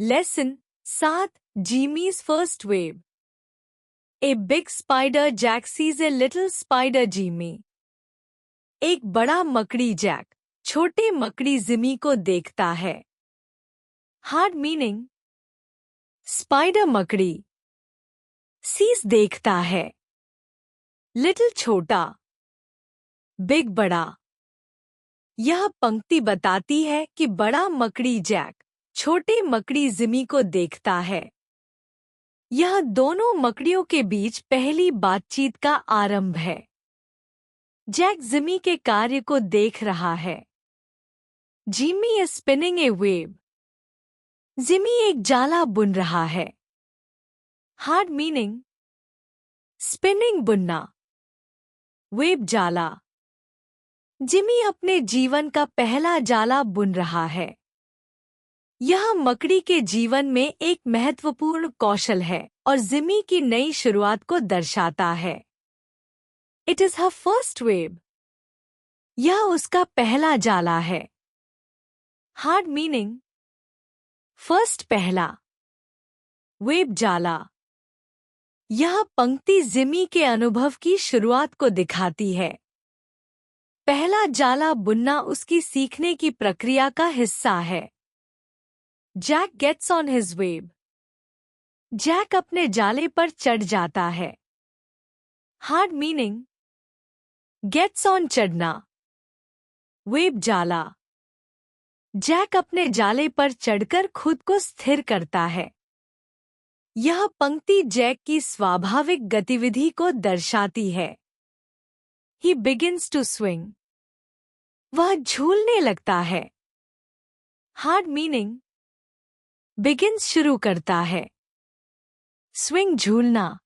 Lesson 7. Jimmy's first wave. A big spider Jack sees a little spider Jimmy. एक बड़ा मकड़ी Jack छोटे मकड़ी जिमी को देखता है. Hard meaning. Spider मकड़ी. sees देखता है. Little छोटा. Big बड़ा. यह पंक्ति बताती है कि बड़ा मकड़ी जैक छोटे मकड़ी जिमी को देखता है. यह दोनों मकड़ियों के बीच पहली बातचीत का आरंभ है. जैक जिमी के कार्य को देख रहा है. Jimmy is spinning A web. Jimmy एक जाला बुन रहा है. Hard meaning. स्पिनिंग बुनना. वेब जाला. जिमी अपने जीवन का पहला जाला बुन रहा है. यह मकड़ी के जीवन में एक महत्वपूर्ण कौशल है और जिमी की नई शुरुआत को दर्शाता है. It is her first web. यह उसका पहला जाला है. Hard meaning. फर्स्ट पहला. वेब जाला. यह पंक्ति जिमी के अनुभव की शुरुआत को दिखाती है. पहला जाला बुनना उसकी सीखने की प्रक्रिया का हिस्सा है. Jack gets on his web. Jack अपने जाले पर चढ़ जाता है. Hard meaning. गेट्स ऑन चढ़ना. वेब जाला. जैक अपने जाले पर चढ़कर खुद को स्थिर करता है. यह पंक्ति जैक की स्वाभाविक गतिविधि को दर्शाती है. He begins to swing. वह झूलने लगता है. Hard meaning. बिगिंस शुरू करता है. स्विंग झूलना.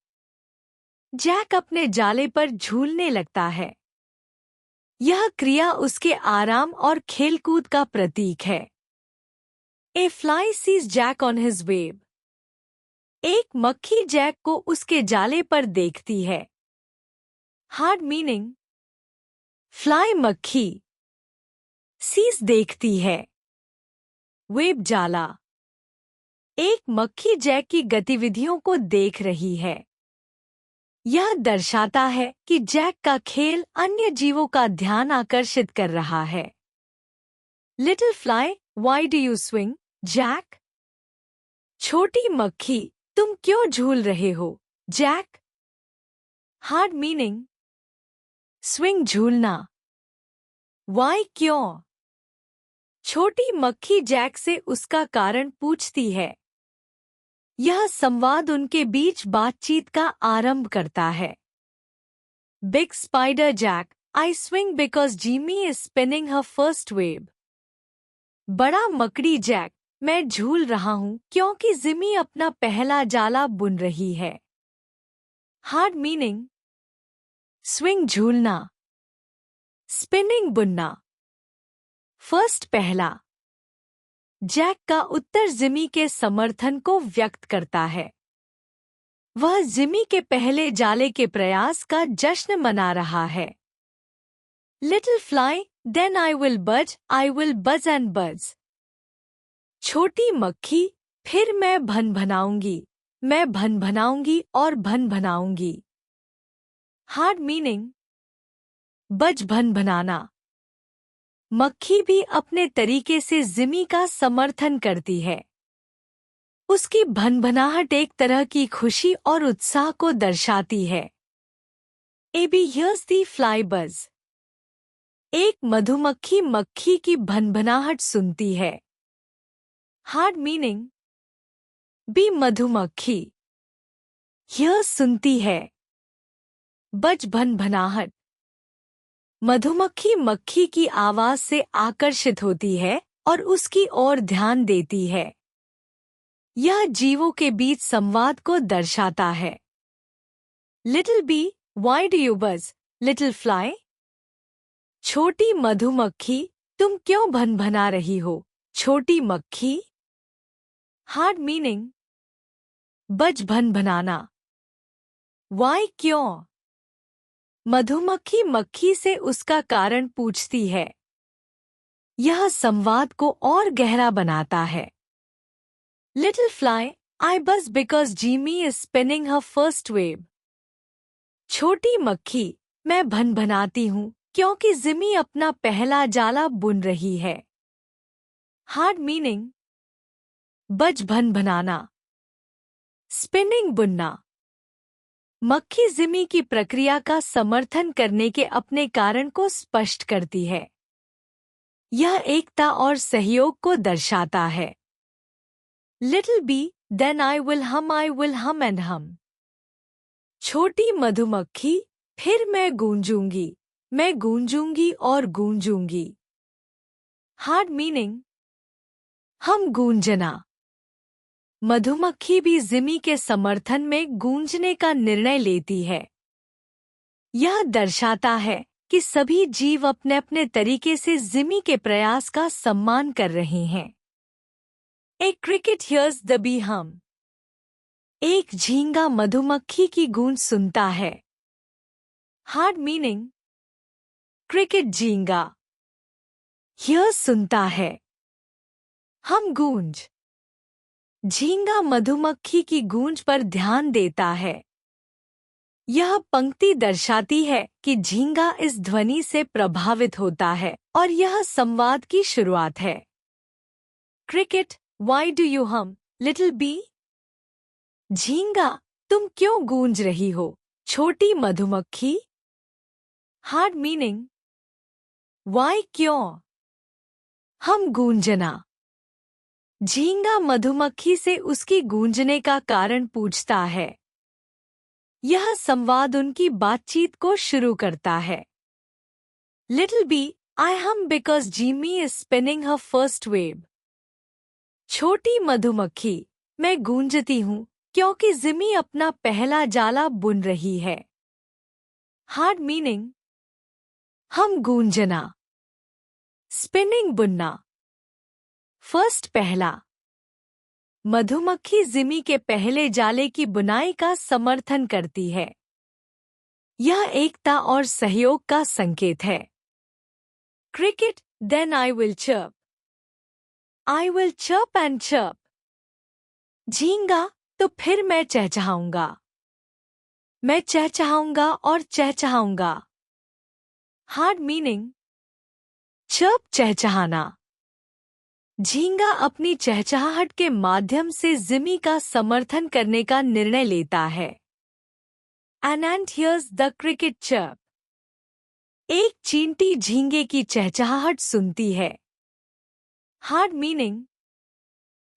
जैक अपने जाले पर झूलने लगता है. यह क्रिया उसके आराम और खेलकूद का प्रतीक है. A fly sees Jack on his web. एक मक्खी जैक को उसके जाले पर देखती है. Hard meaning. फ्लाई मक्खी. सीज देखती है. वेब जाला. एक मक्खी जैक की गतिविधियों को देख रही है. यह दर्शाता है कि जैक का खेल अन्य जीवों का ध्यान आकर्षित कर रहा है. Little fly why do you swing Jack. छोटी मक्खी तुम क्यों झूल रहे हो जैक. Hard meaning. स्विंग झूलना. व्हाई क्यों. छोटी मक्खी जैक से उसका कारण पूछती है. यह संवाद उनके बीच बातचीत का आरंभ करता है. Big spider Jack I swing because Jimmy is spinning her first web. बड़ा मकड़ी जैक मैं झूल रहा हूं क्योंकि जिमी अपना पहला जाला बुन रही है. Hard meaning. स्विंग झूलना. स्पिनिंग बुनना. फर्स्ट पहला. जैक का उत्तर जिमी के समर्थन को व्यक्त करता है. वह जिमी के पहले जाले के प्रयास का जश्न मना रहा है. Little fly then I will buzz and buzz. छोटी मक्खी फिर मैं भनभनाऊंगी और भनभनाऊंगी. Hard meaning. बज भनभनाना. मक्खी भी अपने तरीके से जिमी का समर्थन करती है. उसकी भनभनाहट एक तरह की खुशी और उत्साह को दर्शाती है. एबी हियर्स द फ्लाई बज. एक मधुमक्खी मक्खी की भनभनाहट सुनती है. Hard meaning. बी मधुमक्खी. यह सुनती है. बज भनभनाहट. मधुमक्खी मक्खी की आवाज से आकर्षित होती है और उसकी ओर ध्यान देती है. यह जीवों के बीच संवाद को दर्शाता है. Little bee why do you buzz little fly. छोटी मधुमक्खी तुम क्यों भनभना रही हो छोटी मक्खी. Hard meaning. बज भनभनाना. व्हाई क्यों. मधुमक्खी मक्खी से उसका कारण पूछती है. यह संवाद को और गहरा बनाता है. Little fly, I buzz because Jimmy is spinning her first web. छोटी मक्खी, मैं भनभनाती हूँ क्योंकि जिमी अपना पहला जाला बुन रही है. Hard meaning. बज भनभनाना. स्पिनिंग बुनना. मक्खी जिमी की प्रक्रिया का समर्थन करने के अपने कारण को स्पष्ट करती है. यह एकता और सहयोग को दर्शाता है. Little bee, then I will hum and hum. छोटी मधुमक्खी, फिर मैं गूंजूंगी और गूंजूंगी. Hard meaning. हम गूंजना. मधुमक्खी भी जिमी के समर्थन में गूंजने का निर्णय लेती है. यह दर्शाता है कि सभी जीव अपने अपने तरीके से जिमी के प्रयास का सम्मान कर रहे हैं. A cricket hears the bee hum. एक झींगा मधुमक्खी की गूंज सुनता है. Hard meaning. क्रिकेट झींगा. यह सुनता है. हम गूंज. झींगा मधुमक्खी की गूंज पर ध्यान देता है. यह पंक्ति दर्शाती है कि झींगा इस ध्वनि से प्रभावित होता है और यह संवाद की शुरुआत है. Cricket, why do you hum, little bee? झींगा, तुम क्यों गूंज रही हो, छोटी मधुमक्खी? Hard meaning. Why क्यों? हम गूंजना. झींगा मधुमक्खी से उसकी गूंजने का कारण पूछता है. यह संवाद उनकी बातचीत को शुरू करता है. Little bee, I hum because Jimmy is spinning her first web. छोटी मधुमक्खी, मैं गूंजती हूँ क्योंकि जिमी अपना पहला जाला बुन रही है. Hard meaning. हम गूंजना. स्पिनिंग बुनना. फर्स्ट पहला. मधुमक्खी जिमी के पहले जाले की बुनाई का समर्थन करती है. यह एकता और सहयोग का संकेत है. Cricket, then I will chirp. I will chirp and chirp. झींगा, तो फिर मैं चहचहाऊंगा. मैं चहचहाऊंगा और चहचहाऊंगा. Hard meaning. चर्प चहचहाना. झींगा अपनी चहचहाहट के माध्यम से जिमी का समर्थन करने का निर्णय लेता है. An ant hears the cricket chirp. एक चींटी झींगे की चहचहाहट सुनती है. Hard meaning.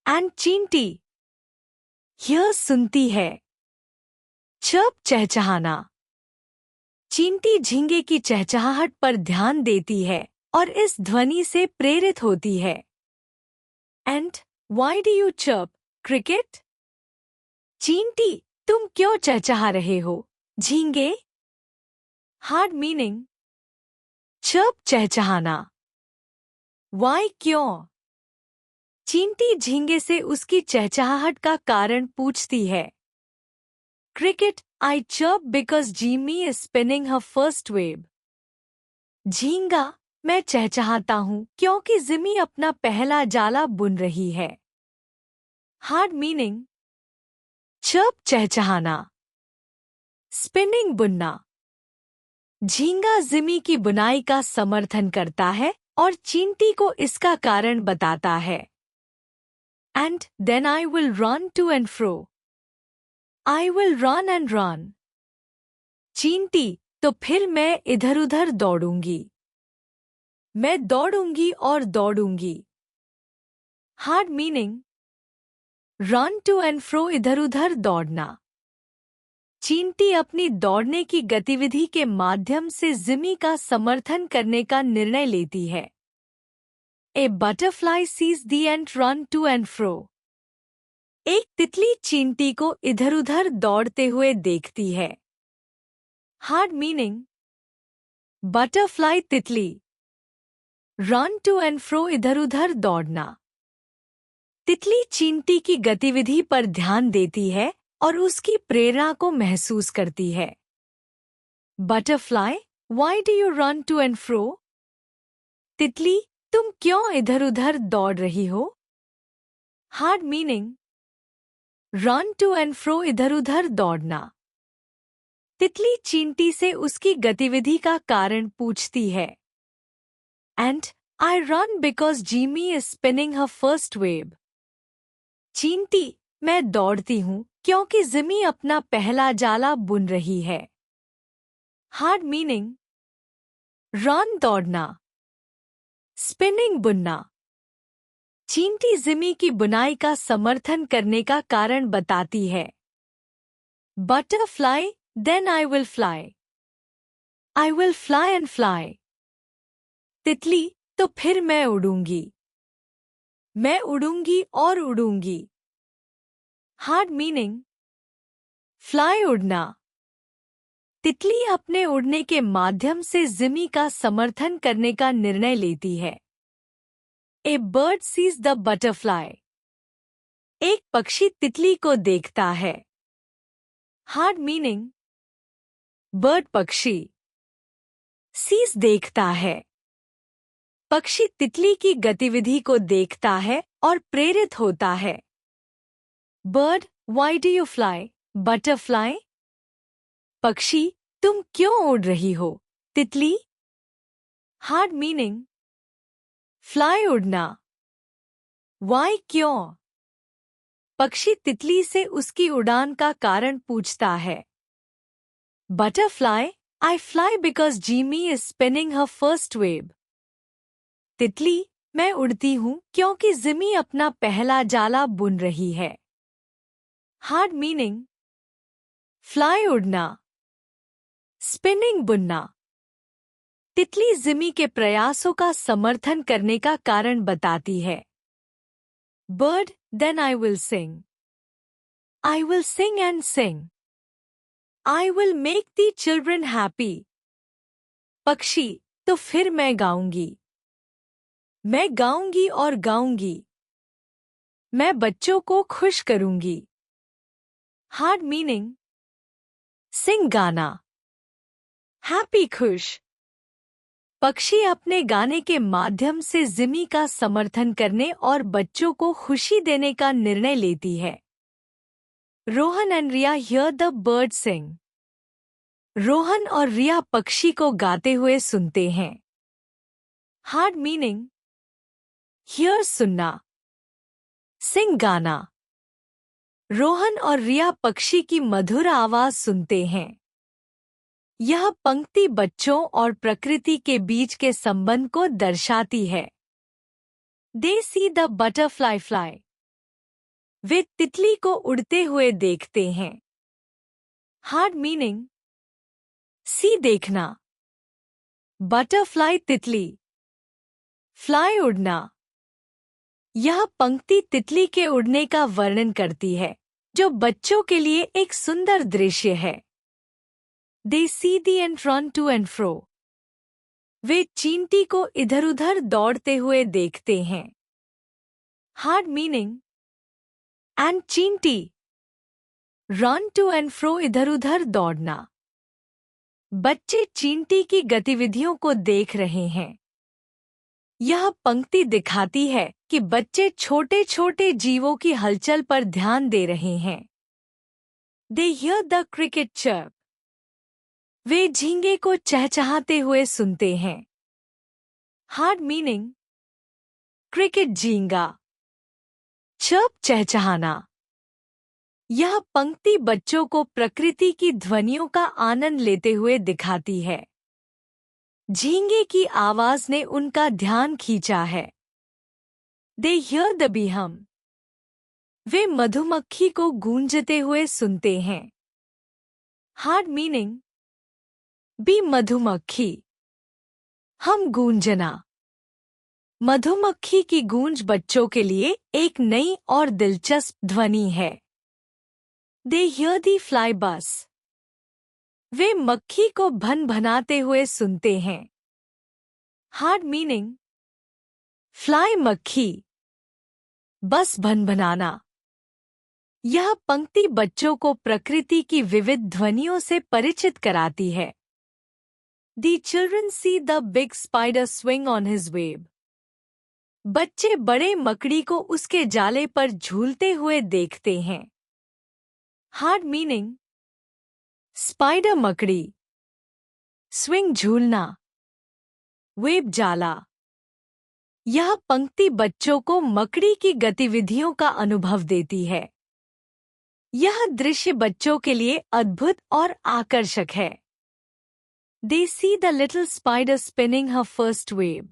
And चींटी. यह सुनती है. चर्प चहचहाना. चींटी झींगे की चहचहाहट पर ध्यान देती है और इस ध्वनि से प्रेरित होती है. And why do you chirp, cricket? चींटी, तुम क्यों चहचहा रहे हो, झींगे? Hard meaning. चर्प चहचहाना. Why क्यों? चींटी झींगे से उसकी चहचहाहट का कारण पूछती है. Cricket, I chirp because Jimmy is spinning her first web. झींगा, मैं चहचहाता हूँ क्योंकि जिमी अपना पहला जाला बुन रही है. Hard meaning. चर्प चहचहाना. स्पिनिंग बुनना. झींगा जिमी की बुनाई का समर्थन करता है और चींटी को इसका कारण बताता है. And then I will run to and fro. I will run and run. चींटी, तो फिर मैं इधर-उधर दौड़ूंगी. मैं दौड़ूंगी और दौड़ूंगी. Hard meaning. Run to and fro, इधर-उधर दौड़ना. चींटी अपनी दौड़ने की गतिविधि के माध्यम से जिमी का समर्थन करने का निर्णय लेती है. A butterfly sees the ant run to and fro. एक तितली चींटी को इधर-उधर दौड़ते हुए देखती है. Hard meaning. बटरफ्लाई तितली. Run to and fro, इधर-उधर दौड़ना. तितली चींटी की गतिविधि पर ध्यान देती है और उसकी प्रेरणा को महसूस करती है. Butterfly, why do you run to and fro? तितली, तुम क्यों इधर-उधर दौड़ रही हो? Hard meaning. Run to and fro, इधर उधर दौड़ना। तितली चींटी से उसकी गतिविधि का कारण पूछती है। And I run because Jimmy is spinning her first web. चींटी, मैं दौड़ती हूँ क्योंकि जिमी अपना पहला जाला बुन रही है। हार्ड मीनिंग, रन दौड़ना, स्पिनिंग बुनना। चींटी जिमी की बुनाई का समर्थन करने का कारण बताती है। Butterfly, then I will fly. I will fly and fly. तितली, तो फिर मैं उड़ूंगी। मैं उड़ूंगी और उड़ूंगी। हार्ड मीनिंग, फ्लाई उड़ना। तितली अपने उड़ने के माध्यम से जिमी का समर्थन करने का निर्णय लेती है। ए बर्ड सीज द बटरफ्लाई। एक पक्षी तितली को देखता है। हार्ड मीनिंग, बर्ड पक्षी, सीज देखता है। पक्षी तितली की गतिविधि को देखता है और प्रेरित होता है। Bird, why do you fly? Butterfly, पक्षी, तुम क्यों उड़ रही हो? तितली। हार्ड मीनिंग, फ्लाई उड़ना। व्हाई, क्यों? पक्षी तितली से उसकी उड़ान का कारण पूछता है। Butterfly, I fly because Jimmy is spinning her first web. तितली, मैं उड़ती हूँ क्योंकि जिमी अपना पहला जाला बुन रही है। हार्ड मीनिंग, फ्लाई उड़ना, स्पिनिंग बुनना। तितली जिमी के प्रयासों का समर्थन करने का कारण बताती है। Bird, then I will sing. I will sing and sing. I will make the children happy. पक्षी, तो फिर मैं गाऊंगी। मैं गाऊंगी और गाऊंगी। मैं बच्चों को खुश करूंगी। हार्ड मीनिंग, सिंग गाना, हैप्पी खुश। पक्षी अपने गाने के माध्यम से जिमी का समर्थन करने और बच्चों को खुशी देने का निर्णय लेती है। Rohan and Riya hear the bird sing. Rohan और रिया पक्षी को गाते हुए सुनते हैं। हार्ड मीनिंग, हियर सुनना, सिंग गाना। रोहन और रिया पक्षी की मधुर आवाज सुनते हैं। यह पंक्ति बच्चों और प्रकृति के बीच के संबंध को दर्शाती है। They see the butterfly fly. वे तितली को उड़ते हुए देखते हैं। हार्ड मीनिंग, सी देखना, बटरफ्लाई तितली, फ्लाई उड़ना। यह पंक्ति तितली के उड़ने का वर्णन करती है, जो बच्चों के लिए एक सुंदर दृश्य है। They see the ant run to and fro. वे चींटी को इधर उधर दौड़ते हुए देखते हैं। हार्ड मीनिंग, एंड चींटी, रन टू एंड फ्रो, इधर उधर दौड़ना। बच्चे चींटी की गतिविधियों को देख रहे हैं। यह पंक्ति दिखाती है कि बच्चे छोटे छोटे जीवों की हलचल पर ध्यान दे रहे हैं। They hear the cricket chirp. वे झींगे को चहचहाते हुए सुनते हैं। हार्ड मीनिंग, क्रिकेट झींगा, चर्प चहचहाना। यह पंक्ति बच्चों को प्रकृति की ध्वनियों का आनंद लेते हुए दिखाती है। झींगे की आवाज ने उनका ध्यान खींचा है। दे हियर द बी हम। वे मधुमक्खी को गूंजते हुए सुनते हैं। हार्ड मीनिंग, बी मधुमक्खी, हम गूंजना। मधुमक्खी की गूंज बच्चों के लिए एक नई और दिलचस्प ध्वनि है। दे हियर दी फ्लाई बस। वे मक्खी को भन भनाते हुए सुनते हैं। हार्ड मीनिंग, फ्लाई मक्खी, बस भनभनाना। यह पंक्ति बच्चों को प्रकृति की विविध ध्वनियों से परिचित कराती है। The children see the big spider swing on his web. बच्चे बड़े मकड़ी को उसके जाले पर झूलते हुए देखते हैं। हार्ड मीनिंग स्पाइडर मकड़ी, स्विंग झूलना, वेब जाला। यह पंक्ति बच्चों को मकड़ी की गतिविधियों का अनुभव देती है। यह दृश्य बच्चों के लिए अद्भुत और आकर्षक है। They see the little spider spinning her first web.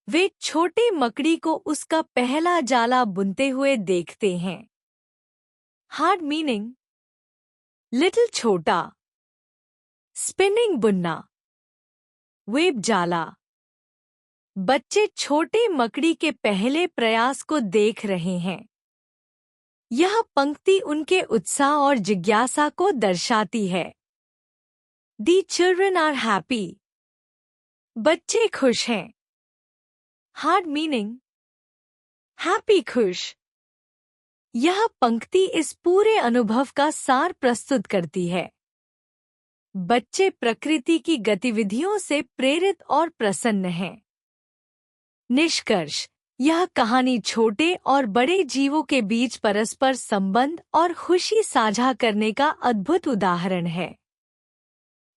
वे छोटे मकड़ी को उसका पहला जाला बुनते हुए देखते हैं। हार्ड मीनिंग लिटिल छोटा, स्पिनिंग बुनना, वेब जाला। बच्चे छोटे मकड़ी के पहले प्रयास को देख रहे हैं। यह पंक्ति उनके उत्साह और जिज्ञासा को दर्शाती है। The children are happy. बच्चे खुश हैं। हार्ड मीनिंग हैप्पी खुश। यह पंक्ति इस पूरे अनुभव का सार प्रस्तुत करती है। बच्चे प्रकृति की गतिविधियों से प्रेरित और प्रसन्न हैं। निष्कर्ष, यह कहानी छोटे और बड़े जीवों के बीच परस्पर संबंध और खुशी साझा करने का अद्भुत उदाहरण है।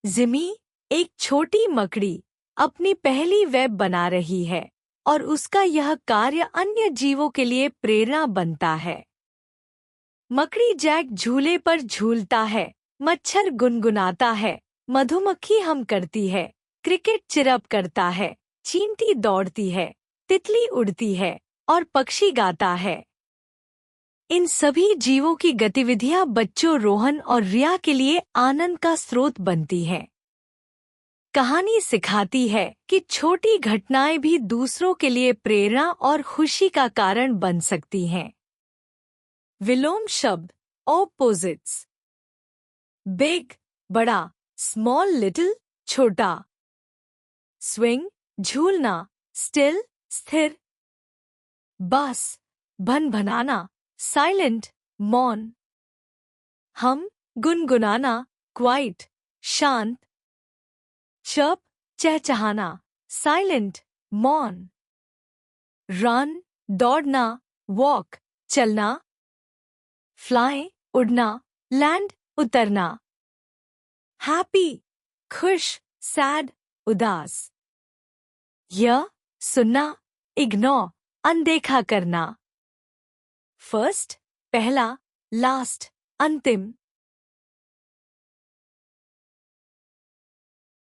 जिमी, एक छोटी मकड़ी, अपनी पहली वेब बना रही है और उसका यह कार्य अन्य जीवों के लिए प्रेरणा बनता है। मकड़ी जैक झूले पर झूलता है, मच्छर गुनगुनाता है, मधुमक्खी हम करती है, क्रिकेट चिरप करता है, चींटी दौड़ती है, तितली उड़ती है और पक्षी गाता है। इन सभी जीवों की गतिविधियां बच्चों रोहन और रिया के लिए आनंद का स्रोत बनती हैं। कहानी सिखाती है कि छोटी घटनाएं भी दूसरों के लिए प्रेरणा और खुशी का कारण बन सकती हैं। विलोम शब्द ऑपोजिट्स। बिग बड़ा, स्मॉल लिटिल छोटा। स्विंग झूलना, स्टिल स्थिर। बस भनभनाना, साइलेंट मौन। हम गुनगुनाना, क्वाइट शांत। चर्प चहचहाना, साइलेंट मौन। रन दौड़ना, वॉक चलना। फ्लाई उड़ना, लैंड उतरना। हैप्पी खुश, सैड उदास। यह सुनना, इग्नोर अनदेखा करना। फर्स्ट पहला, लास्ट अंतिम।